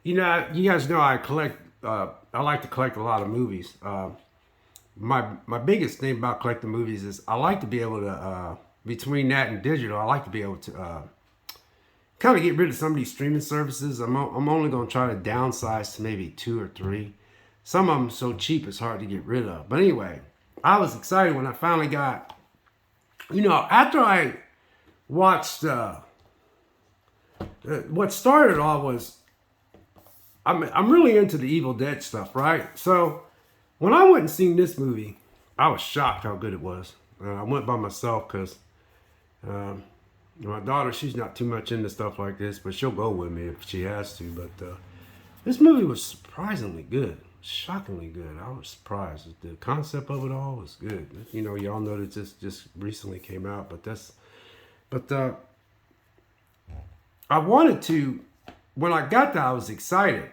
You guys know I collect. I like to collect a lot of movies. My biggest thing about collecting movies is I like to be able to between that and digital. I like to be able to kind of get rid of some of these streaming services. I'm only going to try to downsize to maybe two or three. Some of them so cheap it's hard to get rid of. But anyway, I was excited when I finally got. After I watched what started all was I'm really into the Evil Dead stuff, right? So when I went and seen this movie, I was shocked how good it was. I went by myself because um, my daughter, she's not too much into stuff like this, but she'll go with me if she has to. But this movie was surprisingly good, shockingly good. I was surprised. The concept of it all was good. Y'all know that this just recently came out, but I wanted to. When I got there, I was excited.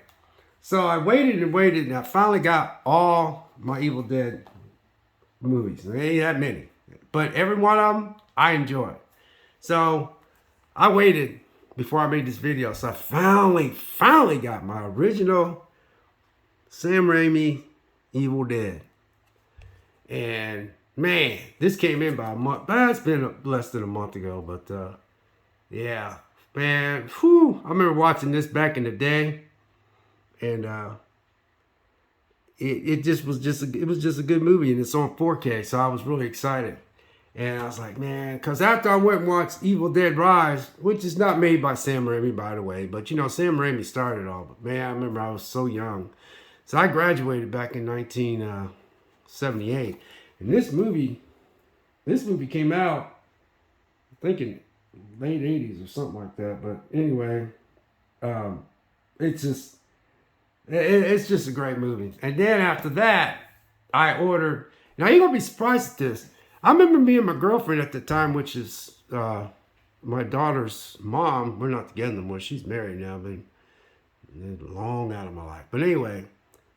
So I waited and waited, and I finally got all my Evil Dead movies. There ain't that many, but every one of them I enjoyed. So I waited before I made this video. So I finally got my original Sam Raimi Evil Dead. And man, this came in by a month. It's been less than a month ago, but yeah, man, whew, I remember watching this back in the day, and it just was it was just a good movie, and it's on 4K, so I was really excited. And I was like, man, because after I went and watched Evil Dead Rise, which is not made by Sam Raimi, by the way, but Sam Raimi started it all. But man, I remember I was so young. So I graduated back in 1978. And this movie came out, I think in late 80s or something like that. But anyway, um, it's just, it's just a great movie. And then after that, I ordered, now you're going to be surprised at this. I remember me and my girlfriend at the time, which is my daughter's mom. We're not together anymore. She's married now, but long out of my life. But anyway,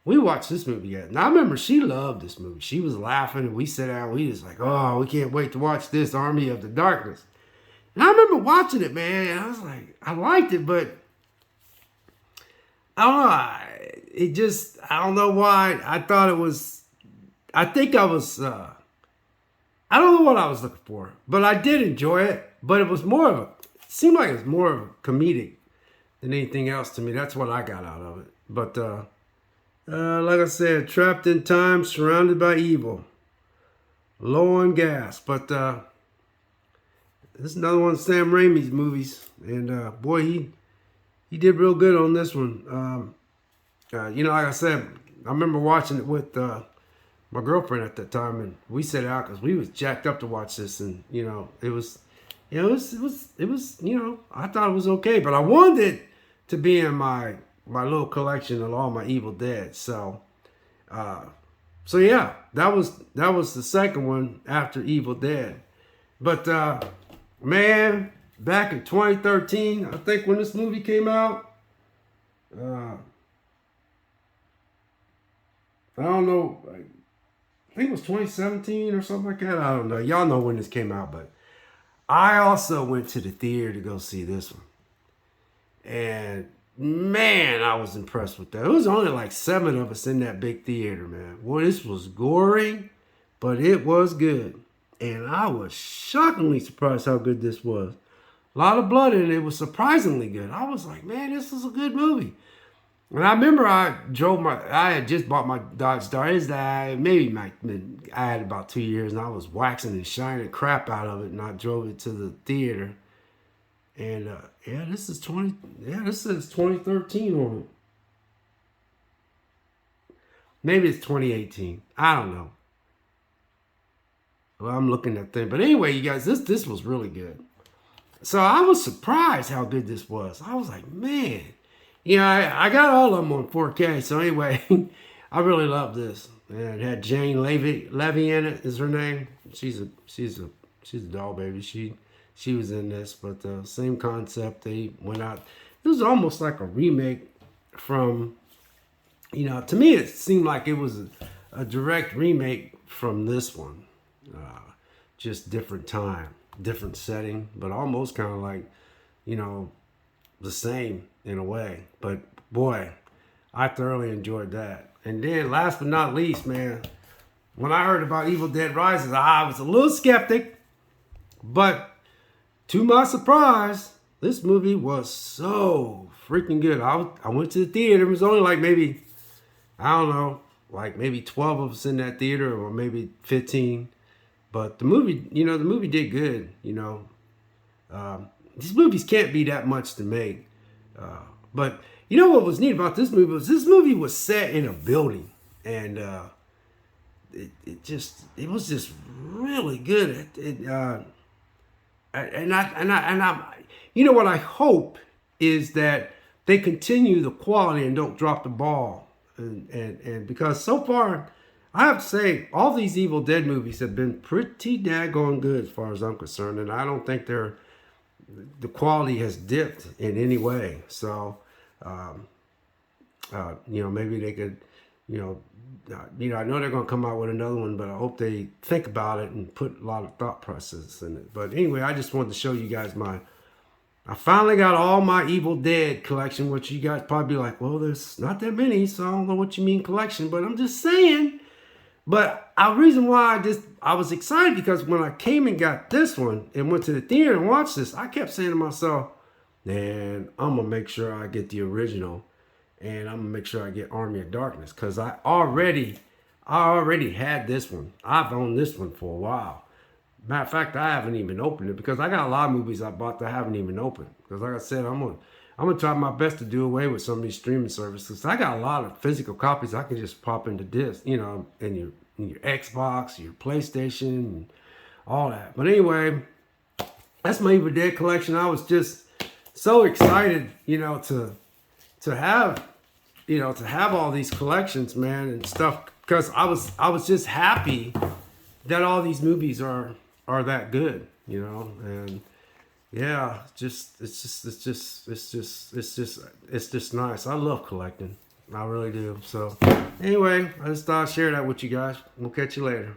we watched this movie yet. And I remember she loved this movie. She was laughing, and we sat down. We was like, oh, we can't wait to watch this Army of the Darkness. And I remember watching it, man. And I was like, I liked it, but I don't know. I don't know why. I thought it was, I think I was, I don't know what I was looking for, but I did enjoy it. But it was more of a, it seemed like it was more of a comedic than anything else to me. That's what I got out of it. But like I said, trapped in time, surrounded by evil, low on gas. But this is another one of Sam Raimi's movies, and boy, he did real good on this one. Like I said, I remember watching it with my girlfriend at that time, and we set out because we was jacked up to watch this, and it was, I thought it was okay, but I wanted it to be in my little collection of all my Evil Dead. So yeah, that was the second one after Evil Dead. But man, back in 2013, I think when this movie came out, I don't know, I think it was 2017 or something like that. I don't know. Y'all know when this came out, but I also went to the theater to go see this one. And man, I was impressed with that. It was only like 7 of us in that big theater, man. Boy, this was gory, but it was good. And I was shockingly surprised how good this was. A lot of blood in it. It was surprisingly good. I was like, man, this is a good movie. And I remember I had just bought my Dodge Dart. I had about 2 years, and I was waxing and shining crap out of it, and I drove it to the theater. And this says 2013 on it. Maybe it's 2018. I don't know. Well, I'm looking at things. But anyway, you guys, this was really good. So I was surprised how good this was. I was like, man. I got all of them on 4K. So anyway, I really love this. And it had Jane Levy in it, is her name. She's a doll baby. She was in this, but same concept. They went out. It was almost like a remake from, to me it seemed like it was a direct remake from this one. Just different time, different setting, but almost kind of like, the same in a way. But boy, I thoroughly enjoyed that. And then last but not least, man, when I heard about Evil Dead Rises, I was a little skeptic, but to my surprise, this movie was so freaking good. I went to the theater. It was only like maybe, I don't know, like maybe 12 of us in that theater or maybe 15. But the movie, the movie did good, These movies can't be that much to make. But you know what was neat about this movie was set in a building. And it was just really good. What I hope is that they continue the quality and don't drop the ball. And because so far, I have to say, all these Evil Dead movies have been pretty daggone good as far as I'm concerned. And I don't think the quality has dipped in any way. So, maybe they could, I know they're going to come out with another one, but I hope they think about it and put a lot of thought process in it. But anyway, I just wanted to show you guys I finally got all my Evil Dead collection, which you guys probably be like, well, there's not that many, so I don't know what you mean collection, but I'm just saying. But the reason why I was excited because when I came and got this one and went to the theater and watched this, I kept saying to myself, man, I'm going to make sure I get the original and I'm going to make sure I get Army of Darkness because I already had this one. I've owned this one for a while. Matter of fact, I haven't even opened it because I got a lot of movies I bought that I haven't even opened. Because like I said, I'm gonna try my best to do away with some of these streaming services. I got a lot of physical copies I can just pop into disc, in your Xbox, your PlayStation, and all that. But anyway, that's my Evil Dead collection. I was just so excited, to have all these collections, man, and stuff. Because I was just happy that all these movies are that good, and yeah, it's just nice. I love collecting. I really do. So anyway, I just thought I'd share that with you guys. We'll catch you later.